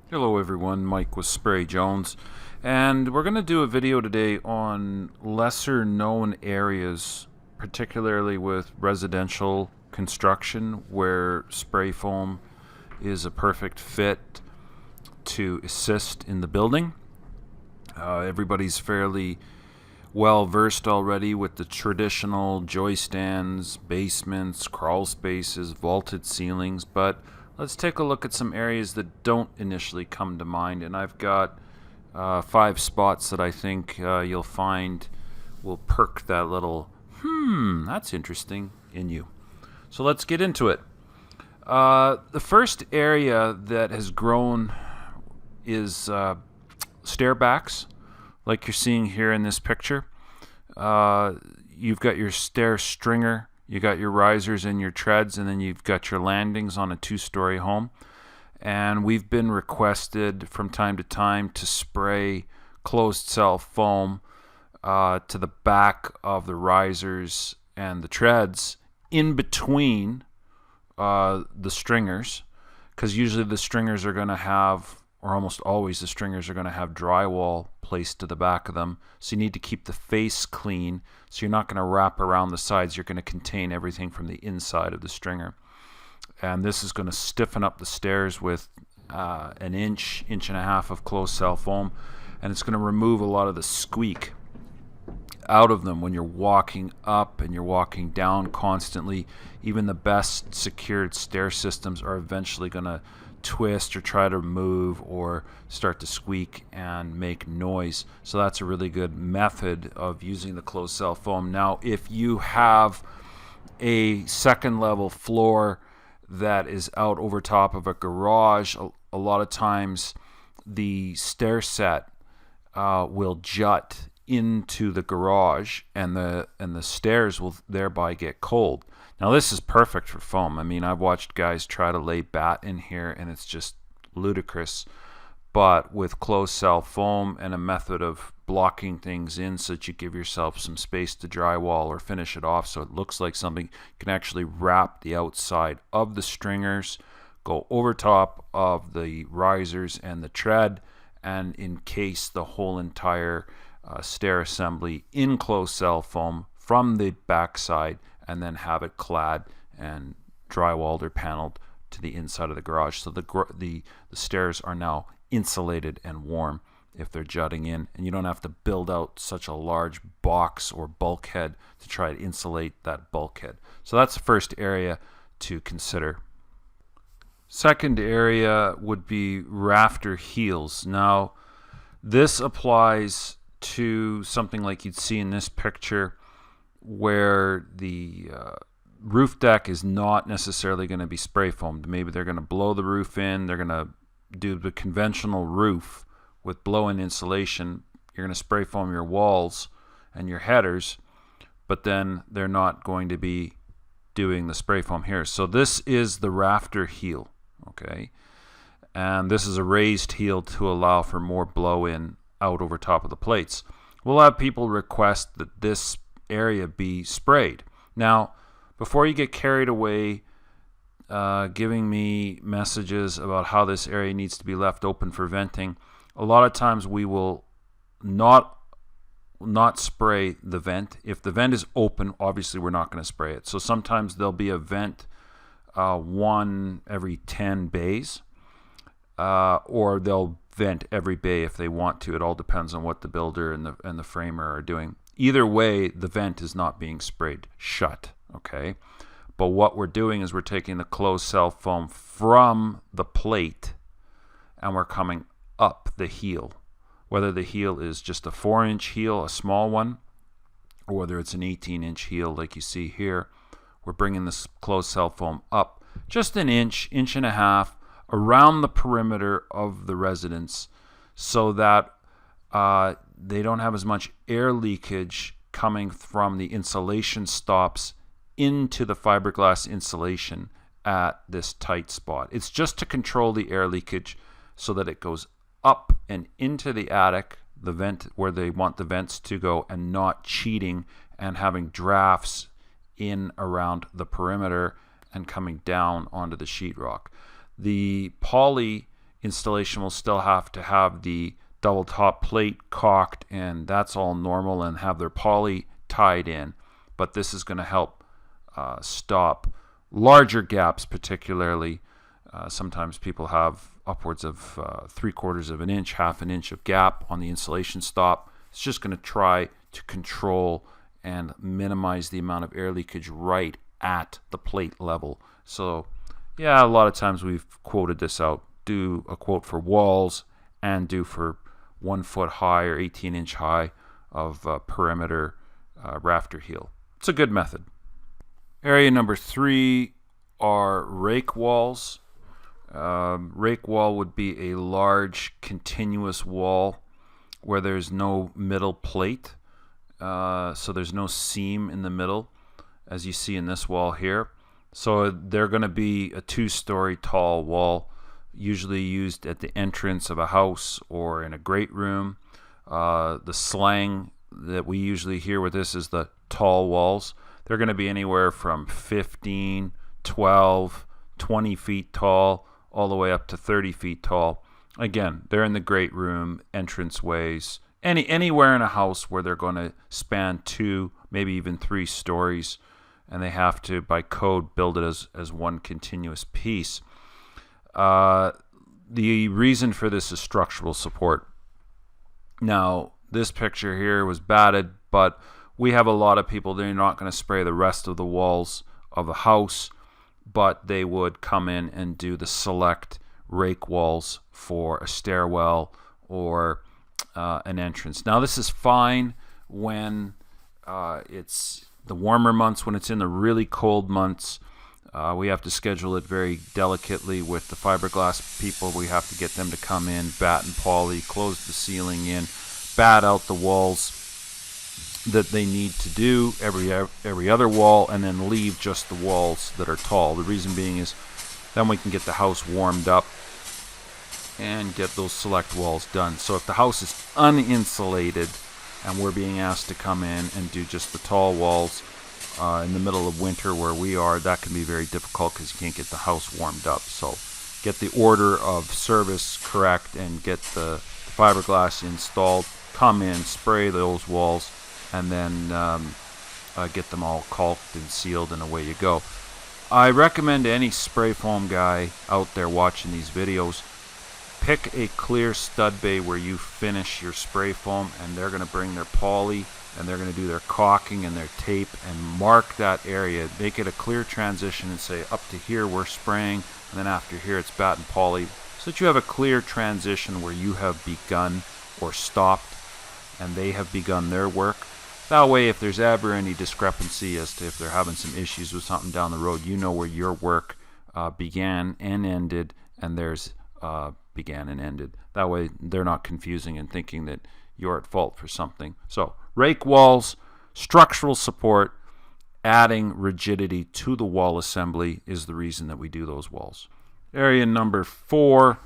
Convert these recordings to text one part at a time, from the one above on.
Hello everyone, Mike with Spray Jones, and we're going to do a video today on lesser known areas, particularly with residential construction where spray foam is a perfect fit to assist in the building. Everybody's fairly well versed already with the traditional joy stands, basements, crawl spaces, vaulted ceilings, but let's take a look at some areas that don't initially come to mind. And I've got 5 spots that I think you'll find will perk that little, that's interesting in you. So let's get into it. The first area that has grown is stair backs, like you're seeing here in this picture. You've got your stair stringer, you got your risers and your treads, and then you've got your landings on a 2-story home. And we've been requested from time to time to spray closed cell foam to the back of the risers and the treads in between the stringers, because usually the stringers are going to have, or almost always the stringers are going to have drywall placed to the back of them. So you need to keep the face clean. So you're not going to wrap around the sides. You're going to contain everything from the inside of the stringer. And this is going to stiffen up the stairs with an inch and a half of closed cell foam. And it's going to remove a lot of the squeak out of them when you're walking up and you're walking down constantly. Even the best secured stair systems are eventually going to twist or try to move or start to squeak and make noise. So that's a really good method of using the closed cell foam. Now, if you have a second level floor that is out over top of a garage, a lot of times the stair set will jut into the garage, and the stairs will thereby get cold. Now this is perfect for foam. I mean, I've watched guys try to lay bat in here and it's just ludicrous. But with closed cell foam and a method of blocking things in so that you give yourself some space to drywall or finish it off so it looks like something, you can actually wrap the outside of the stringers, go over top of the risers and the tread, and encase the whole entire stair assembly in closed cell foam from the backside, and then have it clad and drywalled or paneled to the inside of the garage. So the stairs are now insulated and warm if they're jutting in, and you don't have to build out such a large box or bulkhead to try to insulate that bulkhead. So that's the first area to consider. Second area would be rafter heels. Now, this applies to something like you'd see in this picture, where the roof deck is not necessarily going to be spray foamed. Maybe they're going to blow the roof in. They're going to do the conventional roof with blow-in insulation. You're going to spray foam your walls and your headers, but then they're not going to be doing the spray foam here. So this is the rafter heel, okay? And this is a raised heel to allow for more blow-in out over top of the plates. We'll have people request that this area be sprayed. Now, before you get carried away giving me messages about how this area needs to be left open for venting, a lot of times we will not spray the vent. If the vent is open, obviously we're not going to spray it. So sometimes there'll be a vent one every 10 bays, or they'll vent every bay if they want to. It all depends on what the builder and the framer are doing. Either way, the vent is not being sprayed shut, okay? But what we're doing is we're taking the closed cell foam from the plate and we're coming up the heel. Whether the heel is just a 4-inch heel, a small one, or whether it's an 18-inch heel like you see here, we're bringing this closed cell foam up just an inch, inch and a half around the perimeter of the residence, so that they don't have as much air leakage coming from the insulation stops into the fiberglass insulation at this tight spot. It's just to control the air leakage so that it goes up and into the attic, the vent where they want the vents to go, and not cheating and having drafts in around the perimeter and coming down onto the sheetrock. The poly installation will still have to have the double top plate caulked, and that's all normal, and have their poly tied in. But this is going to help stop larger gaps, particularly. Sometimes people have upwards of 3/4 of an inch, half an inch of gap on the insulation stop. It's just going to try to control and minimize the amount of air leakage right at the plate level. So yeah, a lot of times we've quoted this out. Do a quote for walls and do for 1 foot high or 18-inch high of perimeter rafter heel. It's a good method. Area number 3 are rake walls. Rake wall would be a large continuous wall where there's no middle plate, so there's no seam in the middle, as you see in this wall here. So they're going to be a 2-story tall wall, usually used at the entrance of a house or in a great room. The slang that we usually hear with this is the tall walls. They're going to be anywhere from 15, 12, 20 feet tall, all the way up to 30 feet tall. Again, they're in the great room, entranceways, anywhere in a house where they're going to span 2, maybe even 3 stories, and they have to, by code, build it as one continuous piece. The reason for this is structural support. Now, this picture here was batted, but we have a lot of people, they're not going to spray the rest of the walls of the house, but they would come in and do the select rake walls for a stairwell or an entrance. Now, this is fine when it's the warmer months. When it's in the really cold months, we have to schedule it very delicately with the fiberglass people. We have to get them to come in, bat and poly, close the ceiling in, bat out the walls that they need to do, every other wall, and then leave just the walls that are tall. The reason being is then we can get the house warmed up and get those select walls done. So if the house is uninsulated and we're being asked to come in and do just the tall walls in the middle of winter where we are, that can be very difficult because you can't get the house warmed up. So get the order of service correct and get the fiberglass installed, come in, spray those walls, and then get them all caulked and sealed, and away you go. I recommend to any spray foam guy out there watching these videos, pick a clear stud bay where you finish your spray foam, and they're going to bring their poly and they're going to do their caulking and their tape and mark that area. Make it a clear transition and say up to here we're spraying, and then after here it's bat and poly, so that you have a clear transition where you have begun or stopped and they have begun their work. That way, if there's ever any discrepancy as to if they're having some issues with something down the road, you know where your work began and ended, and theirs began and ended. That way, they're not confusing and thinking that you're at fault for something. So, rake walls, structural support, adding rigidity to the wall assembly is the reason that we do those walls. Area number 4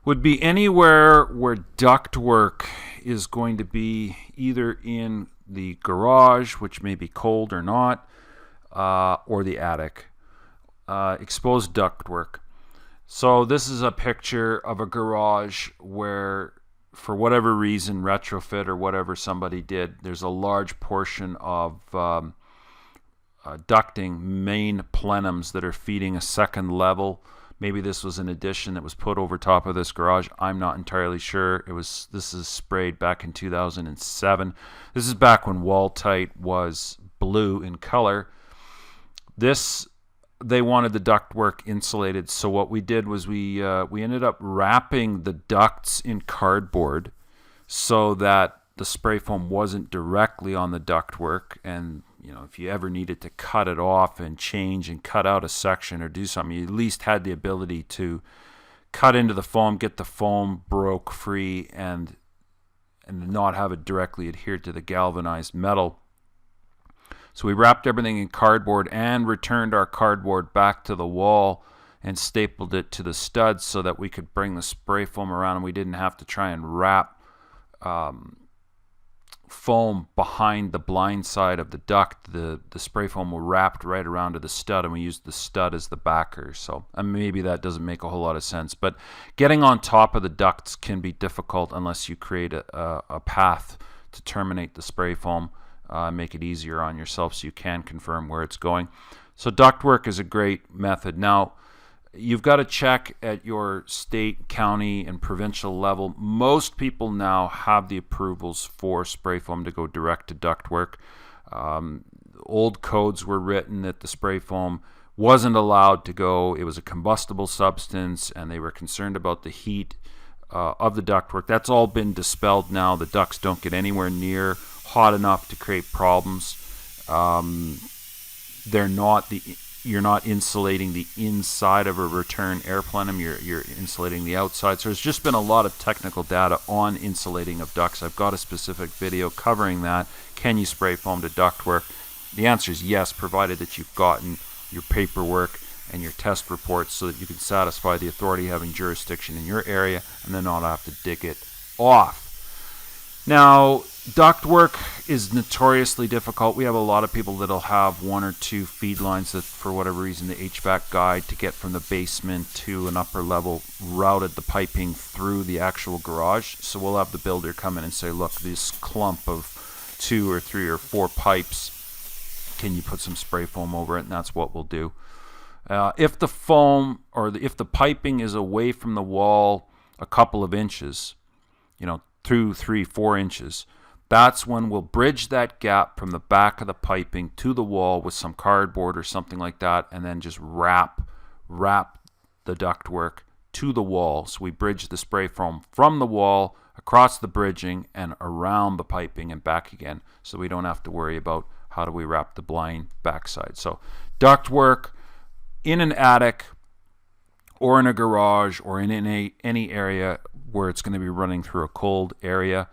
would be anywhere where ductwork is going to be either in the garage, which may be cold or not, or the attic. Exposed ductwork. So this is a picture of a garage where, for whatever reason, retrofit or whatever somebody did, there's a large portion of ducting, main plenums that are feeding a second level. Maybe this was an addition that was put over top of this garage. I'm not entirely sure. This is sprayed back in 2007. This is back when Wall-Tite was blue in color. They wanted the ductwork insulated, so what we did was we ended up wrapping the ducts in cardboard so that the spray foam wasn't directly on the ductwork, and if you ever needed to cut it off and change and cut out a section or do something, you at least had the ability to cut into the foam, get the foam broke free, and not have it directly adhered to the galvanized metal. So we wrapped everything in cardboard and returned our cardboard back to the wall and stapled it to the studs so that we could bring the spray foam around, and we didn't have to try and wrap foam behind the blind side of the duct, the spray foam will wrap right around to the stud, and we use the stud as the backer. So maybe that doesn't make a whole lot of sense, but getting on top of the ducts can be difficult unless you create a path to terminate the spray foam, make it easier on yourself so you can confirm where it's going. So ductwork is a great method. Now, you've got to check at your state, county, and provincial level. Most people now have the approvals for spray foam to go direct to ductwork. Old codes were written that the spray foam wasn't allowed to go. It was a combustible substance, and they were concerned about the heat of the ductwork. That's all been dispelled now. The ducts don't get anywhere near hot enough to create problems. You're not insulating the inside of a return air plenum, you're insulating the outside. So there's just been a lot of technical data on insulating of ducts. I've got a specific video covering that. Can you spray foam to ductwork? The answer is yes, provided that you've gotten your paperwork and your test reports so that you can satisfy the authority having jurisdiction in your area and then not have to dig it off. Now, ductwork is notoriously difficult. We have a lot of people that'll have one or two feed lines that, for whatever reason, the HVAC guide to get from the basement to an upper level routed the piping through the actual garage. So we'll have the builder come in and say, look, this clump of 2 or 3 or 4 pipes, can you put some spray foam over it? And that's what we'll do. If the foam if the piping is away from the wall a couple of inches, 2, 3, 4 inches, that's when we'll bridge that gap from the back of the piping to the wall with some cardboard or something like that, and then just wrap the ductwork to the wall. So we bridge the spray foam from the wall across the bridging and around the piping and back again, so we don't have to worry about how do we wrap the blind backside. So ductwork in an attic or in a garage or in any area where it's going to be running through a cold area,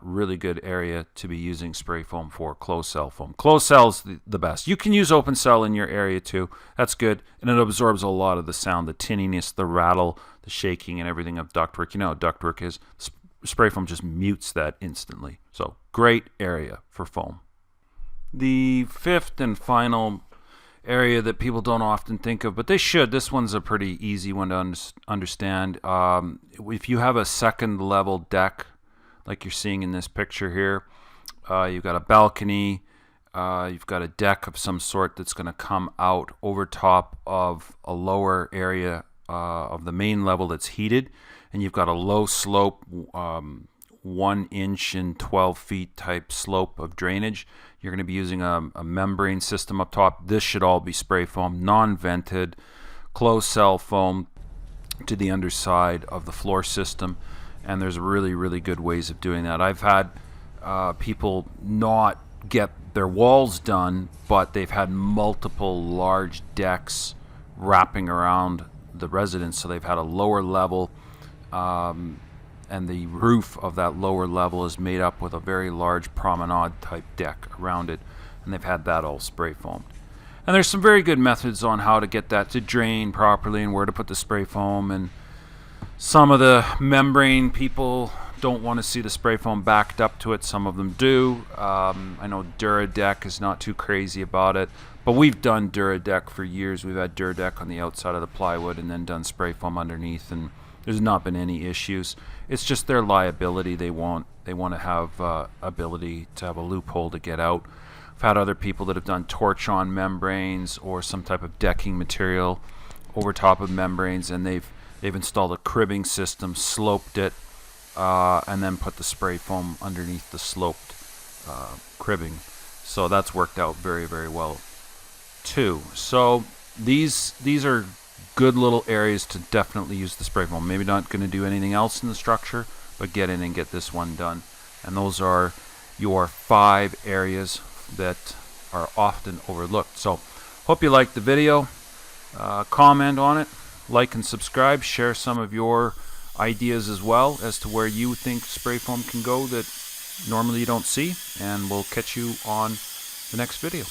really good area to be using spray foam for. Closed cell foam. Closed cell is the best. You can use open cell in your area too. That's good, and it absorbs a lot of the sound, the tinniness, the rattle, the shaking, and everything of ductwork. You know how ductwork is. Spray foam just mutes that instantly. So great area for foam. The fifth and final area that people don't often think of, but they should. This one's a pretty easy one to understand. If you have a second level deck, like you're seeing in this picture here, you've got a balcony, you've got a deck of some sort that's going to come out over top of a lower area of the main level that's heated, and you've got a low slope, 1 inch and 12 feet type slope of drainage. You're going to be using a membrane system up top. This should all be spray foam, non-vented, closed cell foam to the underside of the floor system. And there's really, really good ways of doing that. I've had people not get their walls done, but they've had multiple large decks wrapping around the residence. So they've had a lower level, and the roof of that lower level is made up with a very large promenade type deck around it, and they've had that all spray foamed. And there's some very good methods on how to get that to drain properly and where to put the spray foam, and some of the membrane people don't want to see the spray foam backed up to it. Some of them do. I know Duradec is not too crazy about it, but we've done Duradec for years. We've had Duradec on the outside of the plywood and then done spray foam underneath, and there's not been any issues. It's just their liability. They want to have ability to have a loophole to get out. I've had other people that have done torch-on membranes or some type of decking material over top of membranes, and they've installed a cribbing system, sloped it, and then put the spray foam underneath the sloped cribbing. So that's worked out very, very well too. So these are good little areas to definitely use the spray foam. Maybe not going to do anything else in the structure, but get in and get this one done. And those are your 5 areas that are often overlooked. So hope you liked the video. Comment on it, like and subscribe, share some of your ideas as well as to where you think spray foam can go that normally you don't see, and we'll catch you on the next video.